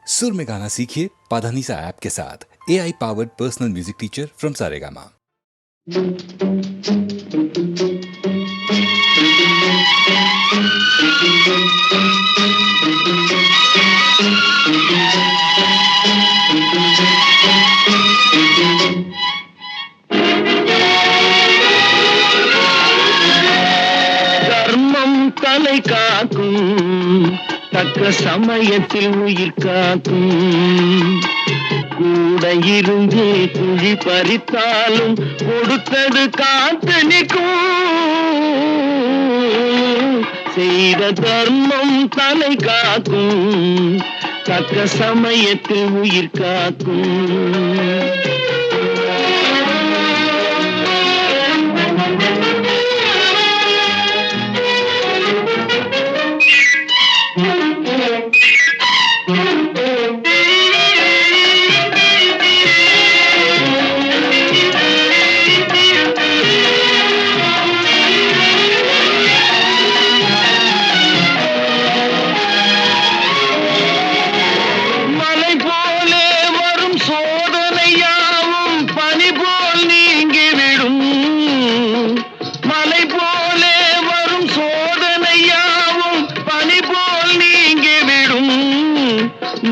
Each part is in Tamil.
सुर में गाना सीखिए पाधानीसा ऐप के साथ। AI powered personal music teacher from Saregama. தர்மம் தலை காக்கும், தக்க சமயத்தில் உயிர் காக்கும். கூட இருந்து குழி பறித்தாலும் கொடுத்தது காத்து நிற்கும். செய்த தர்மம் தலை காக்கும், தக்க சமயத்தில் உயிர் காக்கும்.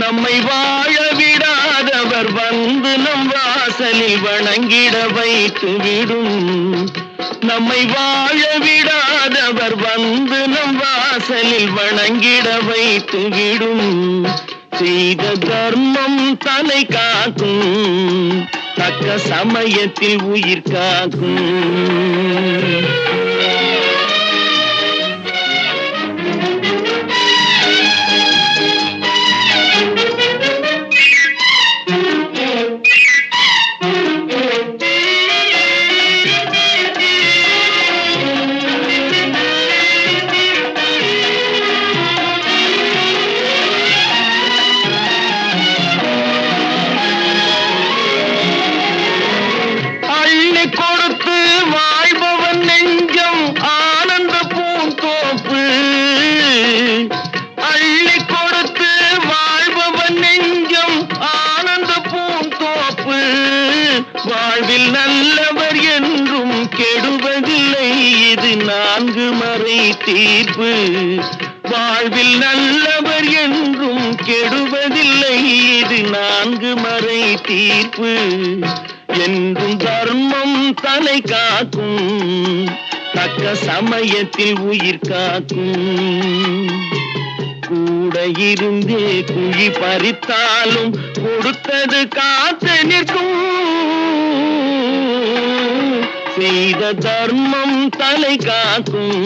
நம்மை வாழ விடாதவர் வந்து நம் வாசலில் வணங்கிட வைத்து விடும். நம்மை வாழ விடாதவர் வந்து நம் வாசலில் வணங்கிட வைத்து விடும். செய்த தர்மம் தலை காக்கும், தக்க சமயத்தில் உயிர் காக்கும். கொடுத்து வாழ்பவன் நெஞ்சம் ஆனந்த பூந்தோப்பு. அள்ளி கொடுத்து வாழ்பவன் நெஞ்சம் ஆனந்த பூந்தோப்பு. வாழ்வில் நல்லவர் என்றும் கெடுவதில்லை, இது 4 மறை தீர்ப்பு. வாழ்வில் நல்லவர் என்றும் கெடுவதில்லை, இது 4 மறை தீர்ப்பு. என்றும் தர்மம் தலை காக்கும், தக்க சமயத்தில் உயிர் காக்கும். கூட இருந்தே குழி பறித்தாலும் கொடுத்தது காத்து நிற்கும். செய்த தர்மம் தலை காக்கும்,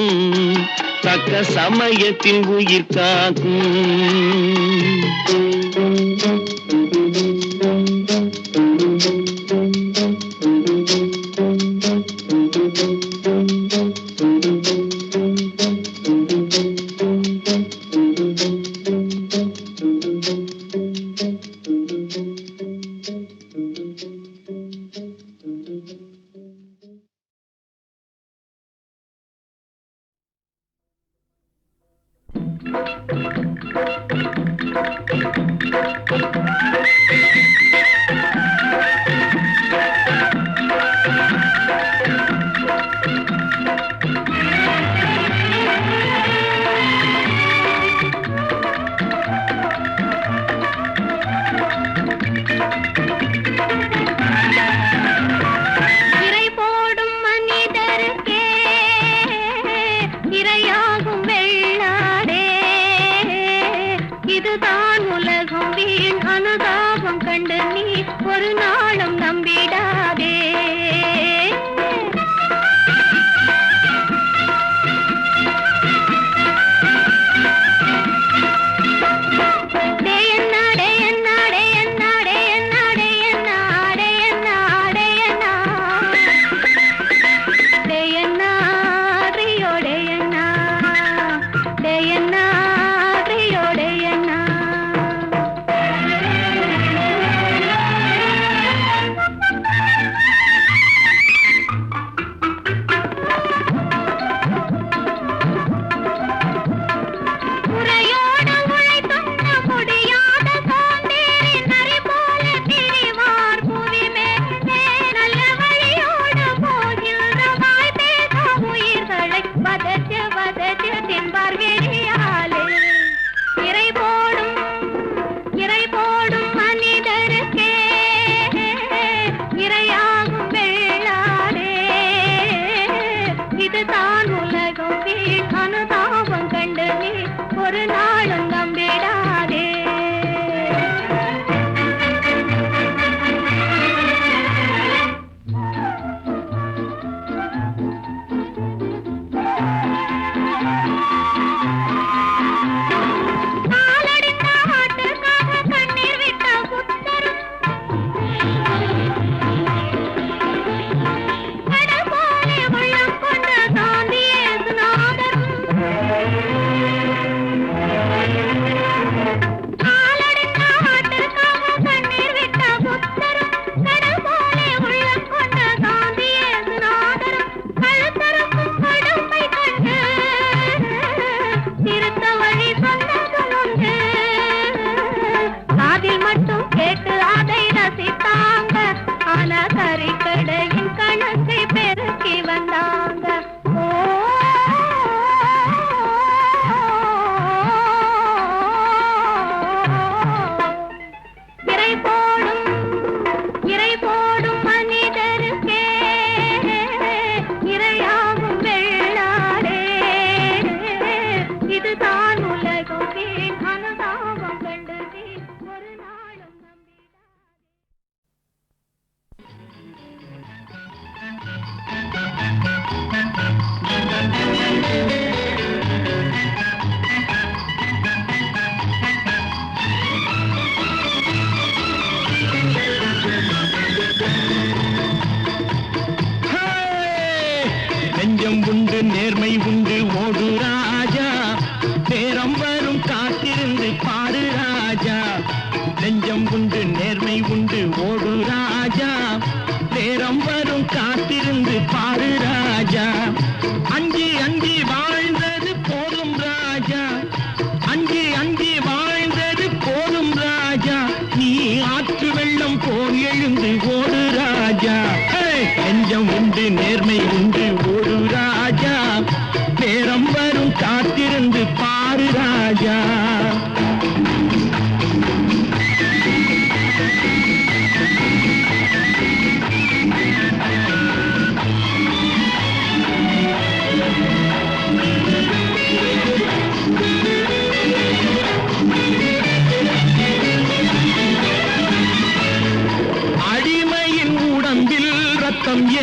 தக்க சமயத்தில் உயிர் காக்கும். ஒரு நாளும் நம்பிடாதே.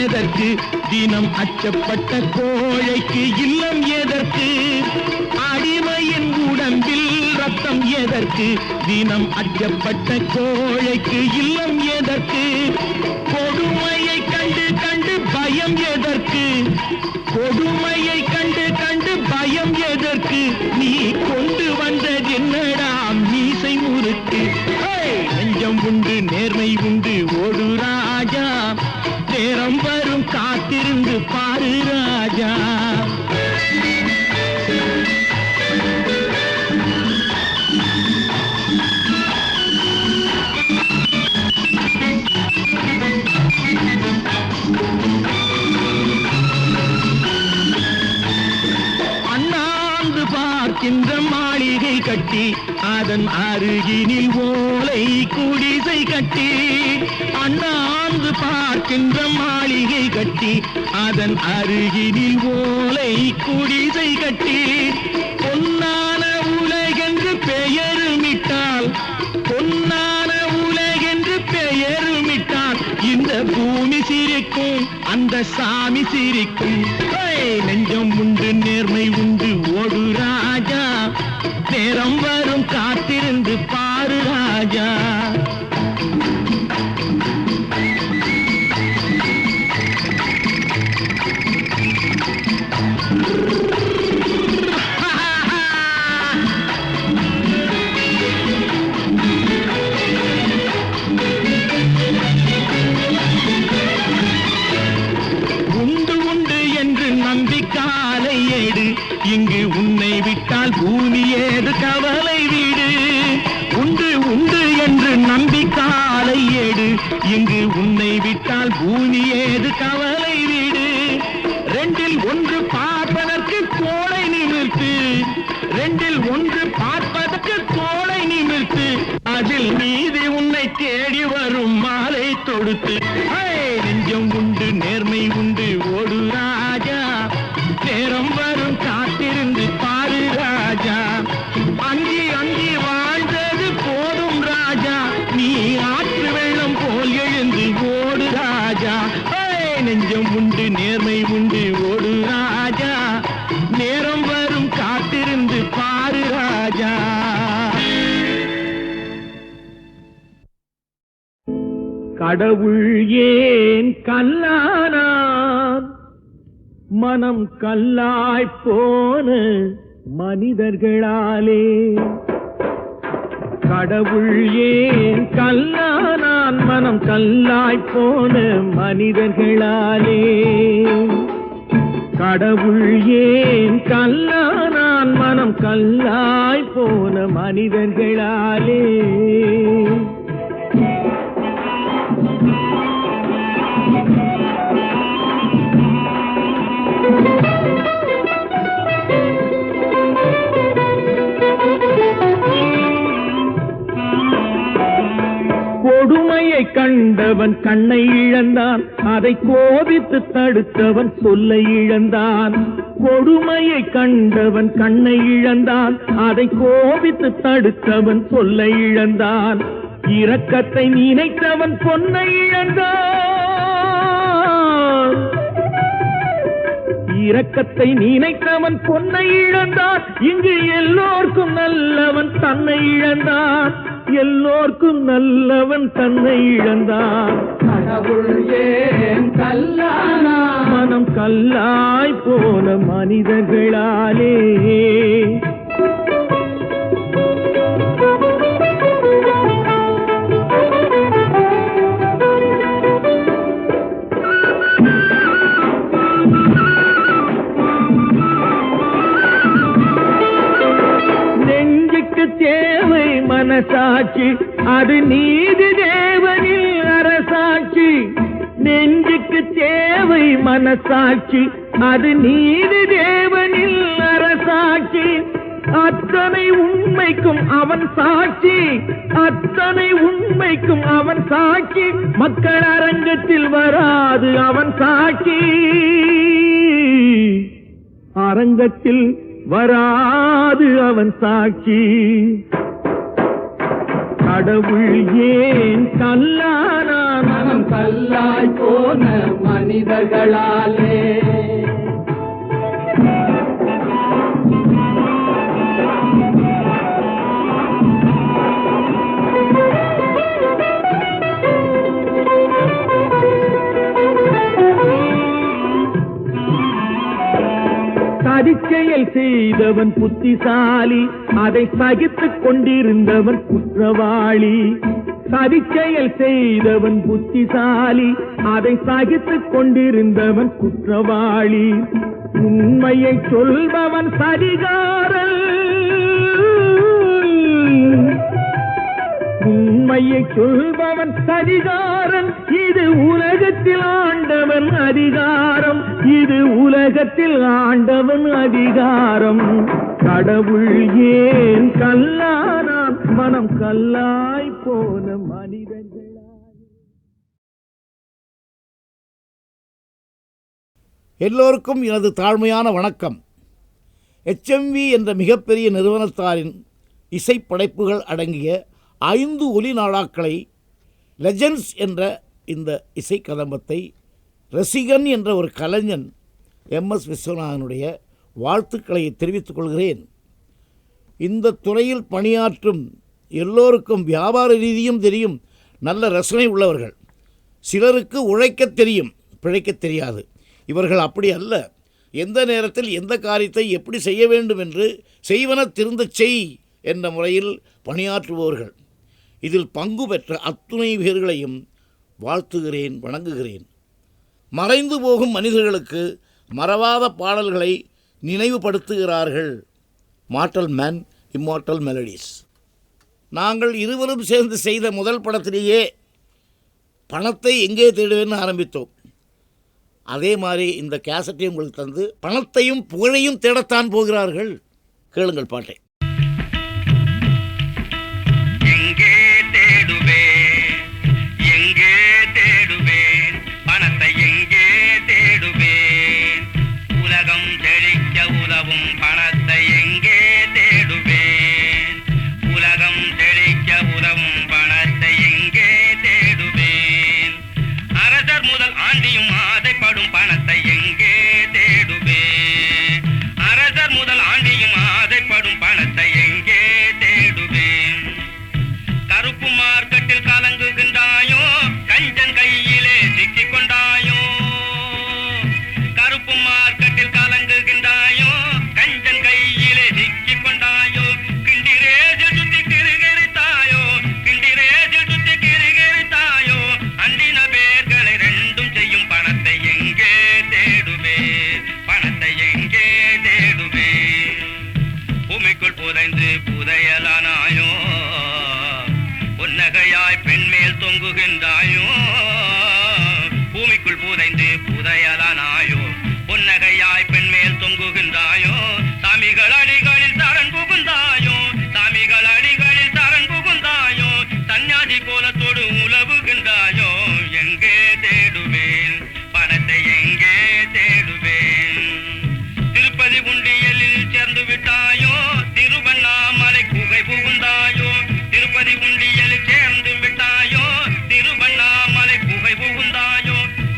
எதற்கு தினம் அச்சப்பட்ட கோழைக்கு இல்லம் எதற்கு அடிமையின் உடம்பில் ரத்தம் எதற்கு தினம் அச்சப்பட்ட கோழைக்கு இல்லம் எதற்கு கொடுமையை கண்டு கண்டு பயம் எதற்கு கொடுமையை கண்டு கண்டு பயம் எதற்கு நீ கொண்டு வந்தது என்னடா மீசை முறுக்கு நெஞ்சம் உண்டு நேர்மை உண்டு ஓடு ராஜா நேரம் வரும் காத்திருந்து பாரு ராஜா பார்க்கின்ற மாளிகை கட்டி அதன் அருகினில் ஓலை குடிசை கட்டி அண்ணாந்து பார்க்கின்ற மாளிகை கட்டி அதன் அருகினில் ஓலை குடிசை கட்டி பொன்னான உலகென்று பெயருமிட்டால் பொன்னான உலகென்று பெயருமிட்டால் இந்த பூமி சிரிக்கும் அந்த சாமி சிரிக்கும் நெஞ்சம் உண்டு நேர்மை உண்டு ஓடு ராஜா நேரம் வரும் காத்திருந்து பாரு ராஜா நம்பிக்காலை ஏடு இங்கு உன்னை விட்டால் பூமி ஏது கவலை வீடு உண்டு உண்டு என்று நம்பிக்காலை ஏடு இங்கு உன்னை விட்டால் பூமி ஏது கவலை வீடு ரெண்டில் ஒன்று பார்ப்பதற்கு கோளை நிமிர்த்து ரெண்டில் ஒன்று பார்ப்பதற்கு கோளை நிமிர்த்து அதில் மீதி உன்னை தேடி வரும் மாலை தொடுத்து நெஞ்சம் உண்டு நேர்மை உண்டு ஓடு ராஜா நேரம் வரும் காத்திருந்து பாரு ராஜா அங்கி அங்கி வாழ்ந்தது போதும் ராஜா நீ ஆற்று வெள்ளம் போல் எழுந்து ஓடு ராஜா நெஞ்சம் உண்டு நேர்மை உண்டு ஓடு ராஜா நேரம் வரும் காத்திருந்து பாரு ராஜா கடவுள் ஏன் கல்லானான் மனம் கல்லாய் போன மனிதர்களாலே கடவுள் ஏன் கல்லானான் மனம் கல்லாய் போன மனிதர்களாலே கடவுள் ஏன் கல்லானான் மனம் கல்லாய் போன மனிதர்களாலே கொடுமையை கண்டவன் கண்ணை இழந்தான் அதை கோபித்து தடுத்தவன் சொல்லை இழந்தான் கொடுமையை கண்டவன் கண்ணை இழந்தான் அதை கோபித்து தடுத்தவன் சொல்லை இழந்தான் இரக்கத்தை நினைத்தவன் பொன்னை இழந்தான் இரக்கத்தை நினைத்தவன் பொன்னை இழந்தான் இங்கு எல்லோர்க்கும் நல்லவன் தன்னை இழந்தான் எல்லோர்க்கும் நல்லவன் தன்னை இழந்தான் கடவுள் ஏன் கல்லானா மனம் கல்லாய் போன மனிதர்களாலே தேவை மனசாட்சி அது நீதி தேவனில் அரசாட்சி நெஞ்சுக்கு தேவை மனசாட்சி அது நீதி தேவனில் அரசாட்சி அத்தனை உண்மைக்கும் அவன் சாட்சி அத்தனை உண்மைக்கும் அவன் சாட்சி மக்கள் அரங்கத்தில் வராது அவன் சாட்சி அரங்கத்தில் வராது அவன் சாட்சி கடவுள் ஏன் கல்லானான்? மனம் கல்லாய் போன மனிதர்களாலே. சதிச்செயல் செய்தவன் புத்திசாலி, அதை சகித்துக் கொண்டிருந்தவன் குற்றவாளி. சதிச்செயல் செய்தவன் புத்திசாலி, அதை சகித்துக் கொண்டிருந்தவன் குற்றவாளி. உண்மையை சொல்பவன் சதிகாரன், உண்மையை சொல்பவன் சதிகாரன். இது உலகத்தில் ஆண்டவன் அதிகாரம், இது உலகத்தில் ஆண்டவன் அதிகாரம். கடவுள் ஏன் கல்லானான்? மனம் கல்லாய் போன மனிதர்களா. எல்லோருக்கும் எனது தாழ்மையான வணக்கம். HMV என்ற மிகப்பெரிய நிறுவனத்தாரின் இசைப்படைப்புகள் அடங்கிய 5 ஒலி நாடாக்களை, லெஜெண்ட்ஸ் என்ற இந்த இசை கதம்பத்தை ரசிகன் என்ற ஒரு கலைஞன் MS விஸ்வநாதனுடைய வாழ்த்துக்களை தெரிவித்துக் கொள்கிறேன். இந்த துறையில் பணியாற்றும் எல்லோருக்கும் வியாபார ரீதியும் தெரியும், நல்ல ரசனை உள்ளவர்கள். சிலருக்கு உழைக்கத் தெரியும், பிழைக்கத் தெரியாது. இவர்கள் அப்படி அல்ல. எந்த நேரத்தில் எந்த காரியத்தை எப்படி செய்ய வேண்டும் என்று செய்வன திருந்தச் செய் என்ற முறையில் பணியாற்றுபவர்கள். இதில் பங்கு பெற்ற அத்துணை பேர்களையும் வாழ்த்துகிறேன், வணங்குகிறேன். மறைந்து போகும் மனிதர்களுக்கு மறவாத பாடல்களை நினைவுபடுத்துகிறார்கள். Mortal man, immortal melodies. நாங்கள் இருவரும் சேர்ந்து செய்த முதல் படத்திலேயே பணத்தை எங்கே தேடுவேன்னு ஆரம்பித்தோம். அதே மாதிரி இந்த கேசட்டையும் உங்களுக்கு தந்து பணத்தையும் புகழையும் தேடத்தான் போகிறார்கள். கேளுங்கள் பாட்டை. எங்கே தேடுவேன், எங்கே தேடுவேன், பணத்தை எங்கே தேடுவேன், உலகம் செழிக்க உதவும் பணத்தை எங்கே தேடுவேன், உலகம் செழிக்க உதவும் பணத்தை எங்கே தேடுவேன், அரசர் முதல் ஆண்டியும் ஆசைப்படும் பணத்தை எங்கே தேடுவேன், அரசர் முதல் ஆண்டியும் ஆசைப்படும் பணத்தை எங்கே தேடுவேன், கருப்பு மார்க்கெட்டில் கலங்குகின்றாயோ, கஞ்சன் கையிலே சிக்கிக் கொண்டாயோ, கருப்பு மார்க்கெட்டில் கலங்குகின்றாயோ, கஞ்சன் கையிலே சிக்கிக் கொண்டாயோ, கிண்டிரேஜில் சுத்தி கிருகிரித்தாயோ, கிண்டிரேஜில் சுத்தி கிருகிரித்தாயோ, அண்டின பேர்களை ரெண்டும் செய்யும் பணத்தை எங்கே தேடுவேன், பணத்தை எங்கே தேடுவேன், பூமிக்குள் புதைந்து புதையலானாயோ, பொன்னகையாய் பெண்மேல் தொங்குகின்றாயோ, பூமிக்குள் புதைந்து புதையலானாயோ, பொன்னகையாய் பெண்மேல் தொங்குகின்றாயோ, சாமிகள் அடிகளில் சரண் புகுந்தாயோ, சாமிகள் அடிகளில் சரண் புகுந்தாயோ, சன்னியாசி கோலத்தோடு உலவுகின்றாயோ, எங்கே தேடுவேன், பணத்தை எங்கே தேடுவேன், திருப்பதி உண்டியலில் சேர்ந்து விட்டாயோ, திருவண்ணாமலை குகை புகுந்தாயோ, திருப்பதி உண்டியலில் சேர்ந்து விட்டாயோ, திருவண்ணாமலை குகை புகுந்தாயோ,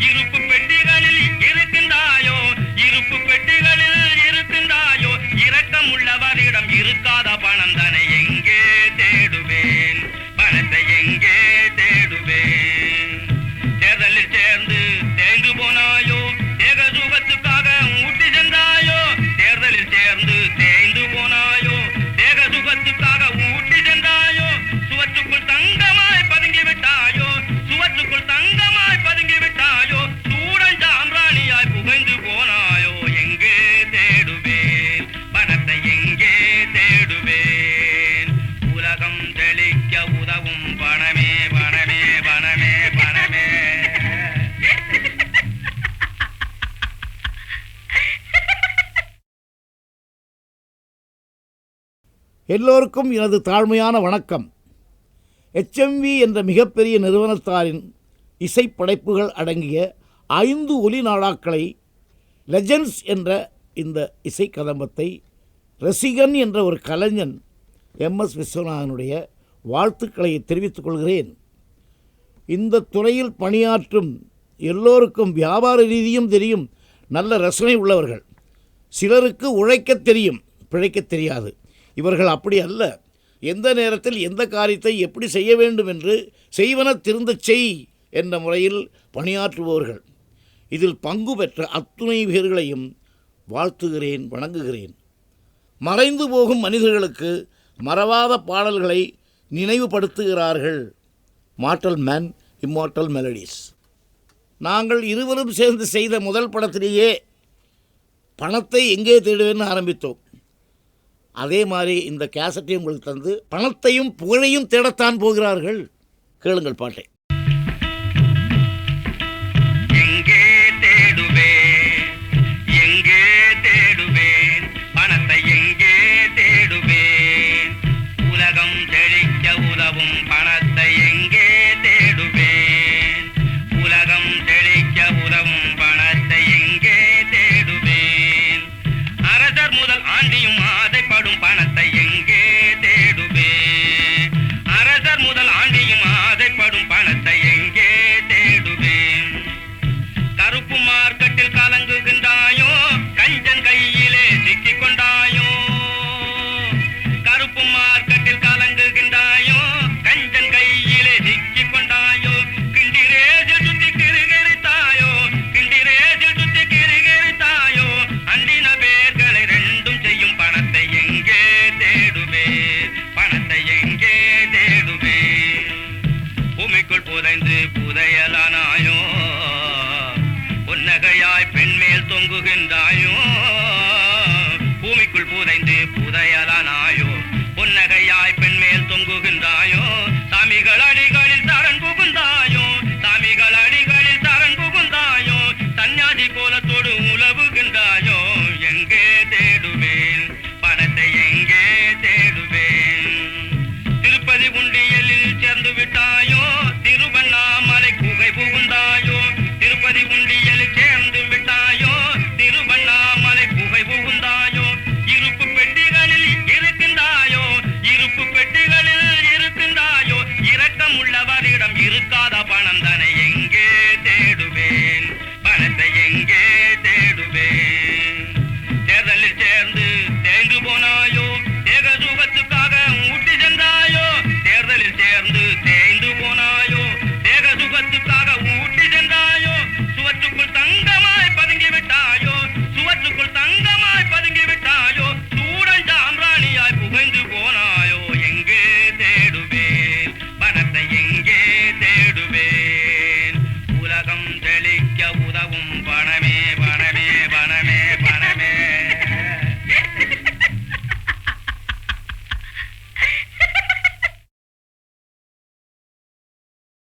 இருப்பு பெட்டிகளில் இருக்கின்றாயோ, இருப்பு பெட்டிகளில் இருக்கின்றாயோ, இரக்கம் உள்ளவரிடம் இருக்காத பணம் தானே எங்கே தேடுவேன், பணத்தை எங்கே தேடுவேன், தேர்தலில் சேர்ந்து தேய்ந்து போனாயோ, தேக சுகத்துக்காக ஊட்டி சென்றாயோ, தேர்தலில் சேர்ந்து தேய்ந்து போனாயோ, தேக சுகத்துக்காக ஊட்டி சென்றாயோ, சுவற்றுக்குள் தங்கமாய் பதுங்கி விட்டாயோ, சுவற்றுக்குள் தங்கமாய் பதுங்கி விட்டாயோ, சூடன் சாம்பிராணியாய் புகைந்து போனாயோ, எங்கே தேடுவேன், பணத்தை எங்கே தேடுவேன், உலகம் செழிக்க உதவும் பணமே பணமே பணமே பணமே. எல்லோருக்கும் எனது தாழ்மையான வணக்கம். HMV என்ற மிகப்பெரிய நிறுவனத்தாரின் இசைப்படைப்புகள் அடங்கிய 5 ஒலி நாடாக்களை, லெஜெண்ட்ஸ் என்ற இந்த இசை கதம்பத்தை ரசிகன் என்ற ஒரு கலைஞன் MS விஸ்வநாதனுடைய வாழ்த்துக்களை தெரிவித்துக் கொள்கிறேன். இந்த துறையில் பணியாற்றும் எல்லோருக்கும் வியாபார ரீதியும் தெரியும், நல்ல ரசனை உள்ளவர்கள். சிலருக்கு உழைக்க தெரியும், பிழைக்க தெரியாது. இவர்கள் அப்படி அல்ல. எந்த நேரத்தில் எந்த காரியத்தை எப்படி செய்ய வேண்டும் என்று செய்வன திருந்தச் செய் என்ற முறையில் பணியாற்றுபவர்கள். இதில் பங்கு பெற்ற அத்துணை பேர்களையும் வாழ்த்துகிறேன், வணங்குகிறேன். மறைந்து போகும் மனிதர்களுக்கு மறவாத பாடல்களை நினைவுபடுத்துகிறார்கள். Mortal man, immortal melodies. நாங்கள் இருவரும் சேர்ந்து செய்த முதல் படத்திலேயே பணத்தை எங்கே தேடுவேன்னு ஆரம்பித்தோம். அதே மாதிரி இந்த கேசட்டையும் உங்களுக்கு தந்து பணத்தையும் புகழையும் தேடத்தான் போகிறார்கள். கேளுங்கள் பாட்டை. எங்கே தேடுவேன், எங்கே தேடுவேன், பணத்தை எங்கே தேடுவேன், உலகம் செழிக்க உதவும் பணத்தை எங்கே தேடுவேன், உலகம் செழிக்க உதவும் பணத்தை எங்கே தேடுவேன், அரசர் முதல் ஆண்டியும் ஆசைப்படும் பணத்தை எங்கே தேடுவேன், அரசர் முதல் ஆண்டியும் ஆசைப்படும் பணத்தை எங்கே தேடுவேன், கருப்பு மார்க்கெட்டில் கலங்குகின்றாயோ, கஞ்சன் கையிலே சிக்கிக் கொண்டாயோ, கருப்பு மார்க்கெட்டில் கலங்குகின்றாயோ, கஞ்சன் கையிலே சிக்கிக் கொண்டாயோ, கிண்டிரேஜில் சுத்தி கிருகிரித்தாயோ, கிண்டிரேஜில் சுத்தி கிருகிரித்தாயோ, அண்டின பேர்களை ரெண்டும் செய்யும் பணத்தை எங்கே தேடுவேன், பணத்தை எங்கே தேடுவேன், பூமிக்குள் புதைந்து புதையலானாயோ, பொன்னகையாய் பெண்மேல் தொங்குகின்றாயோ,